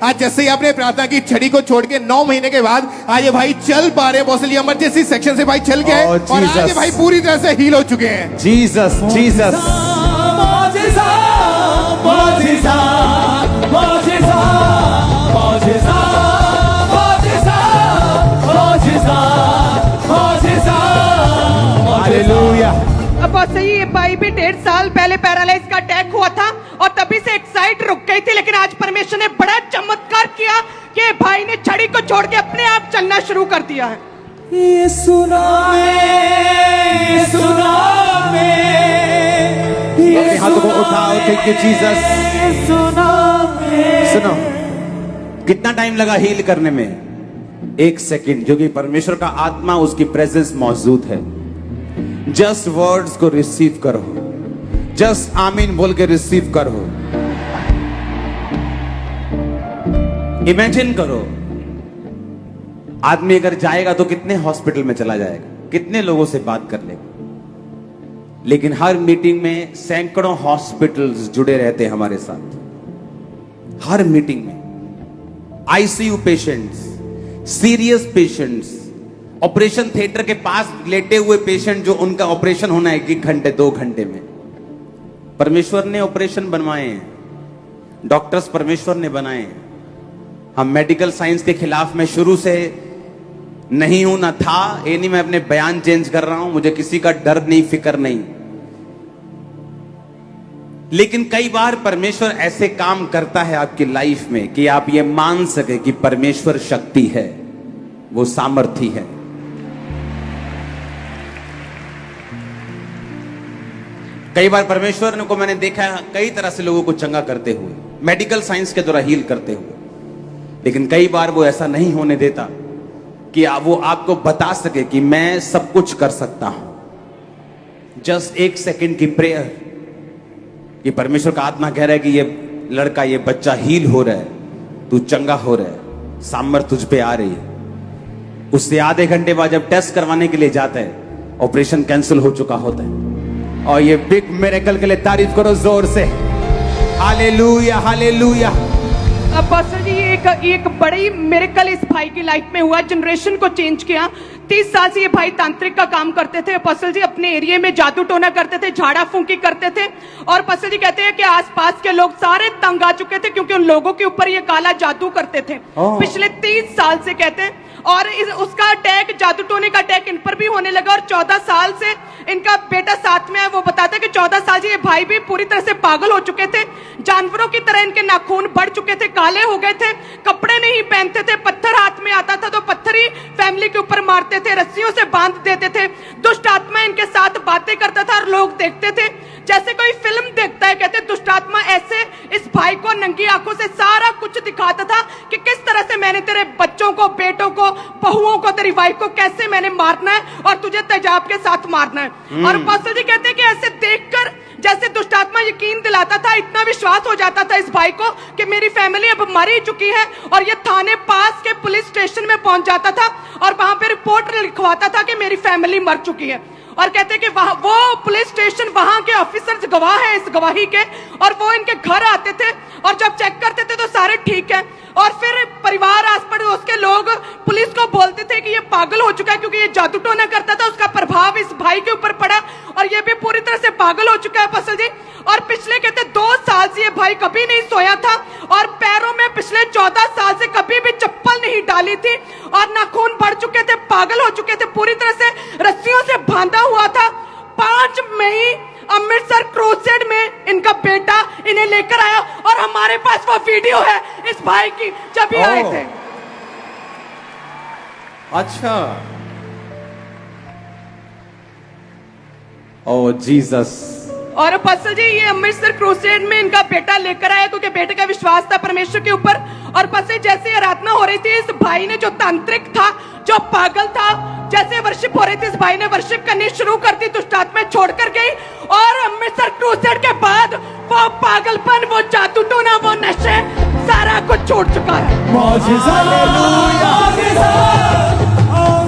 आज जैसे ही आपने प्रार्थना की, छड़ी को छोड़ के 9 महीने के बाद आज ये भाई चल पा रहे हैं। बहुत इमरजेंसी सेक्शन से भाई चल गए और आज ये भाई पूरी तरह से हील हो चुके हैं। Jesus Jesus hallelujah. अब बहुत सही, ये भाई भी 1.5 साल पहले पैरालाइज का अटैक हुआ था और तभी से एक्साइट रुक गई थी, लेकिन आज परमेश्वर ने बड़ा चमत्कार किया कि भाई ने छड़ी को छोड़ के अपने आप चलना शुरू कर दिया है। ये सुना अपने हाथों को उठाओ। Thank you Jesus. सुनो, कितना टाइम लगा हील करने में? 1 सेकंड, जो कि परमेश्वर का आत्मा, उसकी प्रेजेंस मौजूद है। जस्ट वर्ड्स को रिसीव करो, जस्ट आमीन बोल के रिसीव करो। इमेजिन करो, आदमी अगर जाएगा तो कितने हॉस्पिटल में चला जाएगा, कितने लोगों से बात कर लेगा, लेकिन हर मीटिंग में सैकड़ों हॉस्पिटल्स जुड़े रहते हैं हमारे साथ। हर मीटिंग में ICU patients, serious patients, operation theatre के पास लेटे हुए पेशेंट जो उनका ऑपरेशन होना है 1 घंटे 2 घंटे में। परमेश्वर ने ऑपरेशन बनवाए हैं, डॉक्टर्स परमेश्वर ने बनाए हैं। हम मेडिकल साइंस के खिलाफ में शुरू से नहीं हूं, ना था। ये नहीं मैं अपने बयान चेंज कर रहा हूं, मुझे किसी का डर नहीं, फिक्र नहीं। लेकिन कई बार परमेश्वर ऐसे काम करता है आपकी लाइफ में कि आप ये मान सके कि परमेश्वर शक्ति है, वो सामर्थी है। कई बार परमेश्वर को मैंने देखा है कई तरह से लोगों को चंगा करते हुए, मेडिकल साइंस के द्वारा हील करते हुए, लेकिन कई बार वो ऐसा नहीं होने देता कि वो आपको बता सके कि मैं सब कुछ कर सकता हूं। जस्ट 1 सेकंड की प्रेयर, कि परमेश्वर का आत्मा कह रहा है कि ये लड़का, ये बच्चा हील हो रहा है, तू चंगा हो रहा है, सामर्थ तुझ पे आ रही है। उससे आधे घंटे बाद जब टेस्ट करवाने के लिए जाता है, ऑपरेशन कैंसिल हो चुका होता है। और ये बिग मिरेकल के लिए तारीफ करो जोर से। Hallelujah hallelujah. अब बॉसर जी, एक बड़ी मिरेकल इस भाई की लाइफ में हुआ, जनरेशन को चेंज किया। 30 साल से ये भाई तांत्रिक का काम करते थे। अपोस्टल जी अपने एरिया में जादू टोना करते थे, झाड़ा फूंकी करते थे, और अपोस्टल जी कहते हैं कि आसपास के लोग सारे तंग आ चुके थे क्योंकि उन लोगों के ऊपर ये काला जादू करते थे पिछले 30 साल से, कहते हैं। और उसका अटैक, जादू टोने का अटैक इन पर भी होने लगा। और 14 साल से इनका बेटा साथ में है। वो बताता है कि 14 साल से ये भाई भी पूरी तरह से पागल हो चुके थे, जानवरों की तरह इनके नाखून बढ़ चुके थे, काले हो गए थे, कपड़े नहीं पहनते थे, पत्थर हाथ में आता था तो पत्थर ही फैमिली के ऊपर मारते थे, रस्सियों से बांध देते थे। दुष्ट आत्मा इनके साथ बातें करता था और लोग देखते थे जैसे कोई फिल्म देखता है। कहते दुष्ट आत्मा ऐसे इस भाई को नंगी आंखों से सारा कुछ दिखाता था कि किस तरह से मैंने तेरे बच्चों को, बेटों को, बहुओं को, तेरी वाइफ को कैसे मैंने मारना है और तुझे तेजाब के साथ मारना है। और पास्टर जी कहते हैं कि ऐसे देखकर जैसे दुष्ट आत्मा यकीन दिलाता था, इतना विश्वास हो जाता था इस भाई को कि मेरी फैमिली अब मर ही चुकी है। और ये थाने पास के पुलिस स्टेशन में पहुंच जाता था और वहां पे रिपोर्ट लिखवाता था कि मेरी फैमिली मर चुकी है। और कहते हैं कि वहां वो पुलिस स्टेशन, वहां के ऑफिसर्स गवाह है इस गवाही के, और वो इनके घर आते थे और जब चेक करते थे तो सारे ठीक है। और फिर परिवार, आस पड़ोस के लोग पुलिस को बोलते थे कि ये पागल हो चुका है क्योंकि ये जादू टोना करता था, उसका प्रभाव इस भाई के ऊपर पड़ा और ये भी पूरी तरह से पागल हो चुका है पास्टर जी। और पिछले कहते 2 साल से ये भाई कभी नहीं सोया था और पैरों में पिछले 14 साल से कभी भी चप्पल नहीं डाली थी और नाखून बढ़ चुके थे, पागल हो चुके थे, पूरी तरह से रस्सियों से बांधा हुआ था। 5 मई अमृतसर क्रूसेड में इनका बेटा इन्हें लेकर आया और हमारे पास वो वीडियो है इस भाई की जब ये आए थे। अच्छा, ओ जीसस। और पास्टर जी ये अमृतसर क्रूसेड में इनका बेटा लेकर आया क्योंकि बेटे का विश्वास था परमेश्वर के ऊपर। और पास्टर जैसे आराधना हो रही थी, इस भाई ने, जो तांत्रिक था, जो पागल था, जैसे वर्शिप हो रही थी, इस भाई ने वर्शिप करनी शुरू कर दी, दुष्ट आत्मा छोड़कर गई। और अमृतसर क्रूसेड के बाद वो पागलपन, वो जादू टोना, वो नशे, सारा कुछ छोड़ चुका है।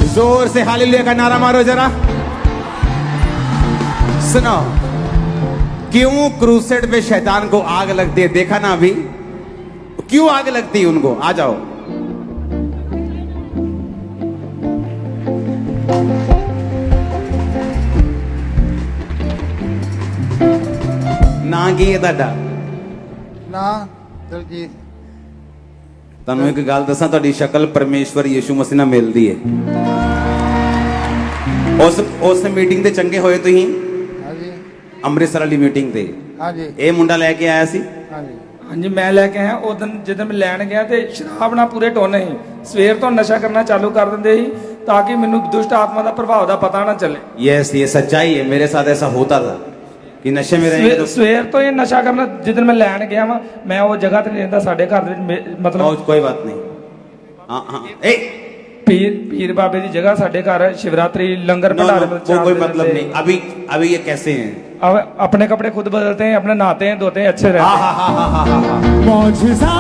जोर से हालेलुया का नारा मारो जरा। सुनो, क्यों क्रूसेड पे शैतान को आग लगती है, देखा ना अभी? क्यों आग लगती है उनको? आ जाओ। ना की है ਤੁਹਾਡਾ? ਨਾ ਦਲਜੀਤ ਤੁਹਾਨੂੰ ਇੱਕ ਗੱਲ ਦੱਸਾਂ, ਤੁਹਾਡੀ ਸ਼ਕਲ ਪਰਮੇਸ਼ਵਰ ਯਿਸੂ ਮਸੀਹ ਨਾਲ ਮਿਲਦੀ ਹੈ। ਉਸ ਮੀਟਿੰਗ ਤੇ ਚੰਗੇ ਹੋਏ ਤੁਸੀਂ, ਹਾਂਜੀ ਅੰਮ੍ਰਿਤਸਰ ਵਾਲੀ ਮੀਟਿੰਗ ਤੇ। ਹਾਂਜੀ ਇਹ ਮੁੰਡਾ ਲੈ ਕੇ ਆਇਆ ਸੀ। ਹਾਂਜੀ ਹਾਂਜੀ ਮੈਂ ਲੈ ਕੇ ਆਇਆ ਉਦੋਂ ਜਦੋਂ ਮੈਂ ਲੈਣ ਗਿਆ ਤੇ ਸ਼ਰਾਬ ਨਾਲ ਪੂਰੇ ਟੋਨੇ ਸੀ। ਸਵੇਰ ਤੋਂ ਨਸ਼ਾ ਕਰਨਾ ਚਾਲੂ ਕਰ ਦਿੰਦੇ ਸੀ ਤਾਂ ਕਿ ਮੈਨੂੰ ਦੁਸ਼ਟ ਆਤਮਾ ਦਾ ਪ੍ਰਭਾਵ ਦਾ ਪਤਾ ਨਾ ਚੱਲੇ। यस, ये सच्चाई है। मेरे साथ ऐसा होता था कि नशे में रहेंगे तो ਸਵੇਰ ਤੋਂ ਇਹ ਨਸ਼ਾ ਕਰਨਾ। ਜਦੋਂ ਮੈਂ ਲੈਣ ਗਿਆ ਵਾਂ, ਮੈਂ ਉਹ ਜਗ੍ਹਾ ਤੇ ਨਹੀਂ ਰਹਿੰਦਾ, ਸਾਡੇ ਘਰ ਦੇ ਵਿੱਚ ਮਤਲਬ कोई बात नहीं। हाँ हाँ ए ਪੀਰ ਬਾਬੇ ਦੀ ਜਗ੍ਹਾ ਸਾਡੇ ਘਰ ਹੈ। शिवरात्रि लंगर नो, भंडारे नो, में वो चार कोई दिन मतलब रहते नहीं। अभी ये कैसे हैं? हैं। अब अपने कपड़े खुद बदलते हैं, अपने नहाते हैं, धोते हैं, अच्छे रहते हाँ हैं। हाँ हाँ हाँ हाँ हाँ। मौजज़ा